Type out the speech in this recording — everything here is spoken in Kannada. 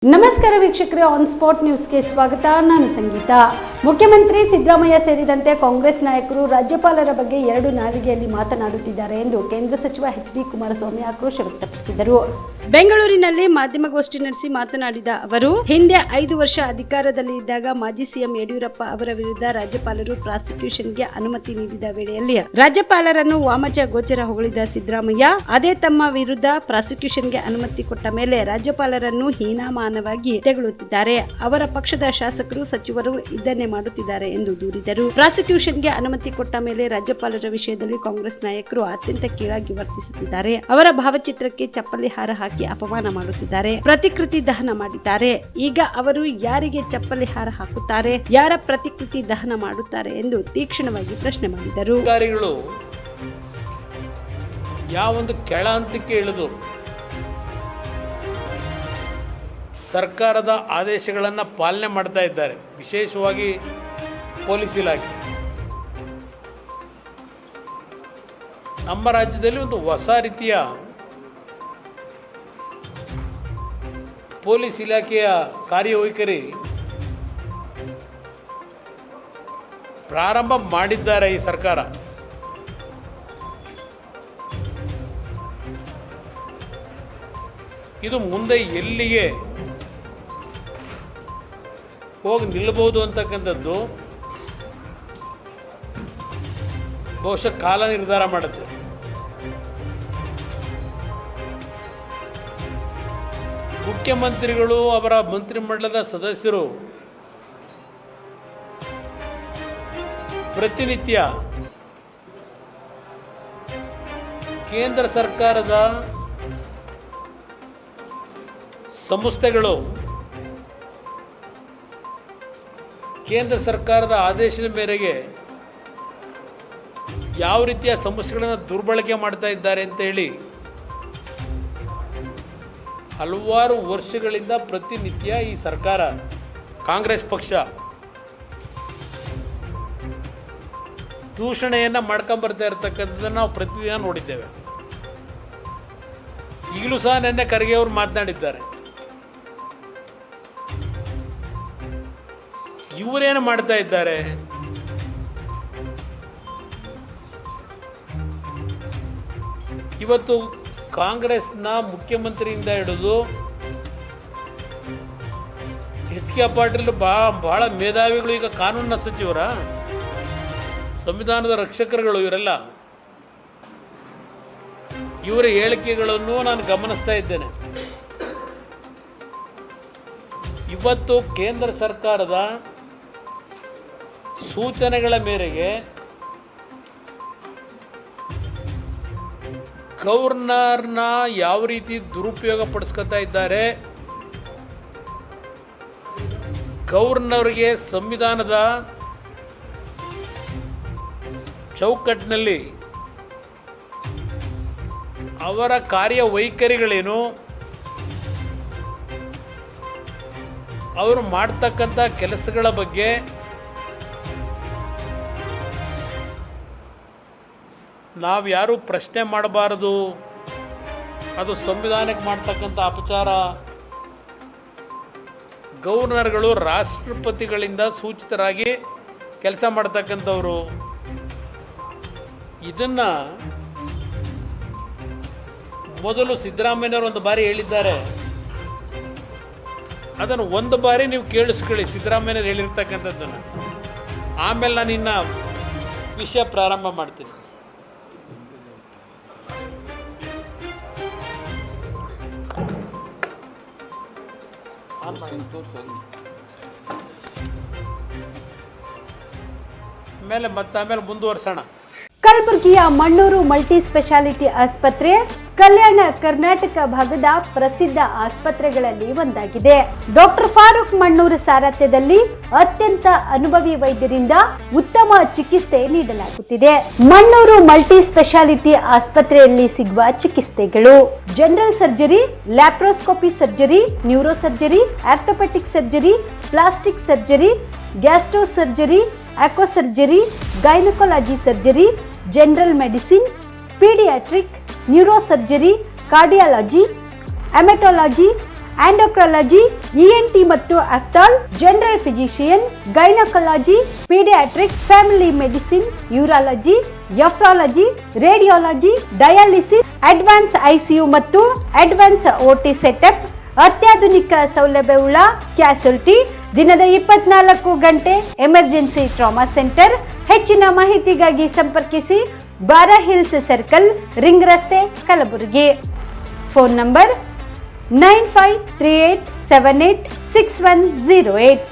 ನಮಸ್ಕಾರ ವೀಕ್ಷಕರೇ, ಆನ್ ಸ್ಪಾಟ್ ನ್ಯೂಸ್ಗೆ ಸ್ವಾಗತ. ನಾನು ಸಂಗೀತ. ಮುಖ್ಯಮಂತ್ರಿ ಸಿದ್ದರಾಮಯ್ಯ ಸೇರಿದಂತೆ ಕಾಂಗ್ರೆಸ್ ನಾಯಕರು ರಾಜ್ಯಪಾಲರ ಬಗ್ಗೆ ಎರಡು ನಾಲಿಗೆಯಲ್ಲಿ ಮಾತನಾಡುತ್ತಿದ್ದಾರೆ ಎಂದು ಕೇಂದ್ರ ಸಚಿವ ಎಚ್.ಡಿ. ಕುಮಾರಸ್ವಾಮಿ ಆಕ್ರೋಶ ವ್ಯಕ್ತಪಡಿಸಿದರು. ಬೆಂಗಳೂರಿನಲ್ಲಿ ಮಾಧ್ಯಮಗೋಷ್ಠಿ ನಡೆಸಿ ಮಾತನಾಡಿದ ಅವರು, ಹಿಂದೆ 5 ವರ್ಷ ಅಧಿಕಾರದಲ್ಲಿ ಇದ್ದಾಗ ಮಾಜಿ ಸಿಎಂ ಯಡಿಯೂರಪ್ಪ ಅವರ ವಿರುದ್ಧ ರಾಜ್ಯಪಾಲರು ಪ್ರಾಸಿಕ್ಯೂಷನ್ಗೆ ಅನುಮತಿ ನೀಡಿದ ವೇಳೆಯಲ್ಲಿ ರಾಜ್ಯಪಾಲರನ್ನು ವಾಮಚ ಗೋಚರ ಹೊಗಳಿದ ಸಿದ್ದರಾಮಯ್ಯ ಅದೇ ತಮ್ಮ ವಿರುದ್ಧ ಪ್ರಾಸಿಕ್ಯೂಷನ್ಗೆ ಅನುಮತಿ ಕೊಟ್ಟ ಮೇಲೆ ರಾಜ್ಯಪಾಲರನ್ನು ಹೀನಾಮಾನವಾಗಿ ತೆಗಳುತ್ತಿದ್ದಾರೆ. ಅವರ ಪಕ್ಷದ ಶಾಸಕರು, ಸಚಿವರು ಇದನ್ನೇ ಮಾಡುತ್ತಿದ್ದಾರೆ ಎಂದು ದೂರಿದರು. ಪ್ರಾಸಿಕ್ಯೂಷನ್ಗೆ ಅನುಮತಿ ಕೊಟ್ಟ ಮೇಲೆ ರಾಜ್ಯಪಾಲರ ವಿಷಯದಲ್ಲಿ ಕಾಂಗ್ರೆಸ್ ನಾಯಕರು ಅತ್ಯಂತ ಕೀಳಾಗಿ ವರ್ತಿಸುತ್ತಿದ್ದಾರೆ. ಅವರ ಭಾವಚಿತ್ರಕ್ಕೆ ಚಪ್ಪಲಿ ಹಾರ ಹಾಕಿ ಅಪಮಾನ ಮಾಡುತ್ತಿದ್ದಾರೆ. ಪ್ರತಿಕೃತಿ ದಹನ ಮಾಡಿದ್ದಾರೆ. ಈಗ ಅವರು ಯಾರಿಗೆ ಚಪ್ಪಲಿ ಹಾರ ಹಾಕುತ್ತಾರೆ, ಯಾರ ಪ್ರತಿಕೃತಿ ದಹನ ಮಾಡುತ್ತಾರೆ ಎಂದು ತೀಕ್ಷ್ಣವಾಗಿ ಪ್ರಶ್ನೆ ಮಾಡಿದರು. ಅಧಿಕಾರಿಗಳು ಯಾವೊಂದು ಕೆಳ ಹಂತಕ್ಕೆ ಇಳಿದು ಸರ್ಕಾರದ ಆದೇಶಗಳನ್ನು ಪಾಲನೆ ಮಾಡ್ತಾ ಇದ್ದಾರೆ, ವಿಶೇಷವಾಗಿ ಪೊಲೀಸ್ ಇಲಾಖೆ. ನಮ್ಮ ರಾಜ್ಯದಲ್ಲಿ ಒಂದು ಹೊಸ ರೀತಿಯ ಪೊಲೀಸ್ ಇಲಾಖೆಯ ಕಾರ್ಯವೈಖರಿ ಪ್ರಾರಂಭ ಮಾಡಿದ್ದಾರೆ ಈ ಸರ್ಕಾರ. ಇದು ಮುಂದೆ ಎಲ್ಲಿಗೆ ಹೋಗಿ ನಿಲ್ಲಬಹುದು ಅಂತಕ್ಕಂಥದ್ದು ಬಹುಶಃ ಕಾಲ ನಿರ್ಧಾರ ಮಾಡುತ್ತೆ. ಮುಖ್ಯಮಂತ್ರಿಗಳು, ಅವರ ಮಂತ್ರಿಮಂಡಲದ ಸದಸ್ಯರು ಪ್ರತಿನಿತ್ಯ ಕೇಂದ್ರ ಸರ್ಕಾರದ ಸಂಸ್ಥೆಗಳು ಕೇಂದ್ರ ಸರ್ಕಾರದ ಆದೇಶದ ಮೇರೆಗೆ ಯಾವ ರೀತಿಯ ಸಮಸ್ಯೆಗಳನ್ನು ದುರ್ಬಳಕೆ ಮಾಡ್ತಾ ಇದ್ದಾರೆ ಅಂತ ಹೇಳಿ ಹಲವಾರು ವರ್ಷಗಳಿಂದ ಪ್ರತಿನಿತ್ಯ ಈ ಸರ್ಕಾರ, ಕಾಂಗ್ರೆಸ್ ಪಕ್ಷ ದೂಷಣೆಯನ್ನು ಮಾಡ್ಕೊಂಬರ್ತಾ ಇರತಕ್ಕಂಥದ್ದನ್ನು ನಾವು ಪ್ರತಿದಿನ ನೋಡಿದ್ದೇವೆ. ಈಗಲೂ ಸಹ ನಿನ್ನೆ ಖರ್ಗೆ ಅವರು ಮಾತನಾಡಿದ್ದಾರೆ. ಇವರೇನು ಮಾಡ್ತಾ ಇದ್ದಾರೆ? ಇವತ್ತು ಕಾಂಗ್ರೆಸ್ನ ಮುಖ್ಯಮಂತ್ರಿಯಿಂದ ಹಿಡಿದು ಎಚ್.ಕೆ. ಪಾಟೀಲ್ ಬಹಳ ಮೇಧಾವಿಗಳು, ಈಗ ಕಾನೂನಿನ ಸಚಿವರ, ಸಂವಿಧಾನದ ರಕ್ಷಕರುಗಳು, ಇವರೆಲ್ಲ ಇವರ ಹೇಳಿಕೆಗಳನ್ನು ನಾನು ಗಮನಿಸ್ತಾ ಇದ್ದೇನೆ. ಇವತ್ತು ಕೇಂದ್ರ ಸರ್ಕಾರದ ಸೂಚನೆಗಳ ಮೇರೆಗೆ ಗವರ್ನರ್ನ ಯಾವ ರೀತಿ ದುರುಪಯೋಗ ಪಡಿಸ್ಕೊತಾ ಇದ್ದಾರೆ, ಗವರ್ನರ್ಗೆ ಸಂವಿಧಾನದ ಚೌಕಟ್ಟಿನಲ್ಲಿ ಅವರ ಕಾರ್ಯವೈಖರಿಗಳೇನು, ಅವರು ಮಾಡ್ತಕ್ಕಂಥ ಕೆಲಸಗಳ ಬಗ್ಗೆ ನಾವು ಯಾರೂ ಪ್ರಶ್ನೆ ಮಾಡಬಾರದು, ಅದು ಸಂವಿಧಾನಕ್ಕೆ ಮಾಡ್ತಕ್ಕಂಥ ಅಪಚಾರ. ಗವರ್ನರ್ಗಳು ರಾಷ್ಟ್ರಪತಿಗಳಿಂದ ಸೂಚಿತರಾಗಿ ಕೆಲಸ ಮಾಡ್ತಕ್ಕಂಥವ್ರು. ಇದನ್ನು ಮೊದಲು ಸಿದ್ದರಾಮಯ್ಯನವರು ಒಂದು ಬಾರಿ ಹೇಳಿದ್ದಾರೆ. ಅದನ್ನು ಒಂದು ಬಾರಿ ನೀವು ಕೇಳಿಸ್ಕೊಳ್ಳಿ, ಸಿದ್ದರಾಮಯ್ಯನವರು ಹೇಳಿರ್ತಕ್ಕಂಥದ್ದನ್ನು. ಆಮೇಲೆ ನಾನು ಇನ್ನು ವಿಷಯ ಪ್ರಾರಂಭ ಮಾಡ್ತೀನಿ. ಆಮೇಲೆ ಮುಂದುವರ್ಸೋಣ. ಕಲಬುರಗಿಯ ಮಣ್ಣೂರು ಮಲ್ಟಿ ಸ್ಪೆಷಾಲಿಟಿ ಆಸ್ಪತ್ರೆ ಕಲ್ಯಾಣ ಕರ್ನಾಟಕ ಭಾಗದ ಪ್ರಸಿದ್ಧ ಆಸ್ಪತ್ರೆಗಳಲ್ಲಿ ಒಂದಾಗಿದೆ. ಡಾಕ್ಟರ್ ಫಾರೂಕ್ ಮಣ್ಣೂರು ಸಾರಥ್ಯದಲ್ಲಿ ಅತ್ಯಂತ ಅನುಭವಿ ವೈದ್ಯರಿಂದ ಉತ್ತಮ ಚಿಕಿತ್ಸೆ ನೀಡಲಾಗುತ್ತಿದೆ. ಮಣ್ಣೂರು ಮಲ್ಟಿ ಸ್ಪೆಷಾಲಿಟಿ ಆಸ್ಪತ್ರೆಯಲ್ಲಿ ಸಿಗುವ ಚಿಕಿತ್ಸೆಗಳು: general surgery, laparoscopy surgery, neuro surgery, orthopaedic surgery, plastic surgery, gastro surgery, aqua surgery, gynaecology surgery, general medicine, paediatric, neuro surgery, cardiology, haematology, endocrinology, ENT ಮತ್ತು ophthal, general physician, gynaecology, paediatrics, family medicine, urology, nephrology, radiology, dialysis, advance ICU ಮತ್ತು ಅಡ್ವಾನ್ಸ್ OT ಸೆಟಪ್, ಅತ್ಯಾಧುನಿಕ ಸೌಲಭ್ಯವುಳ್ಳ ಕ್ಯಾಸುಲಿಟಿ, ದಿನದ 24 ಗಂಟೆ ಎಮರ್ಜೆನ್ಸಿ ಟ್ರಾಮಾ ಸೆಂಟರ್. ಹೆಚ್ಚಿನ ಮಾಹಿತಿಗಾಗಿ ಸಂಪರ್ಕಿಸಿ ಬಾರಾ ಹಿಲ್ಸ್ ಸರ್ಕಲ್, ರಿಂಗ್ ರಸ್ತೆ, ಕಲಬುರಗಿ. Phone number 9538786108.